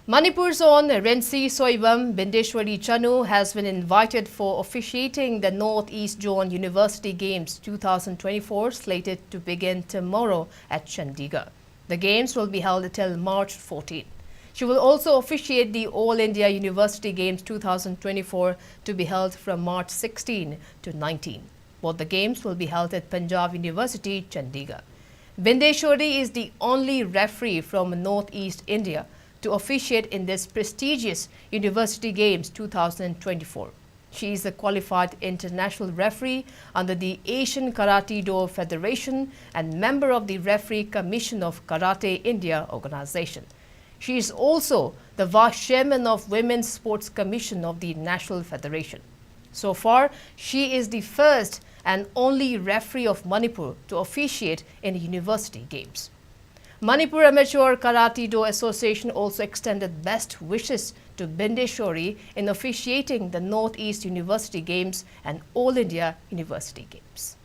Manipur's own Renshi, Soibam, Bindeshori, Chanu has been invited for officiating the Northeast Zone University Games 2024 slated to begin tomorrow at Chandigarh. The Games will be held until March 14. She will also officiate the All India University Games 2024 to be held from March 16 to 19. Both the Games will be held at Punjab University, Chandigarh. Bindeshori is the only referee from Northeast India to officiate in this prestigious University Games 2024. She is a qualified international referee under the Asian Karate Do Federation and member of the Referee Commission of Karate India organization. She is also the vice chairman of Women's Sports Commission of the National Federation. So far, she is the first and only referee of Manipur to officiate in the University Games. Manipur Amateur Karate Do Association also extended best wishes to Bindeshori in officiating the Northeast University Games and All India University Games.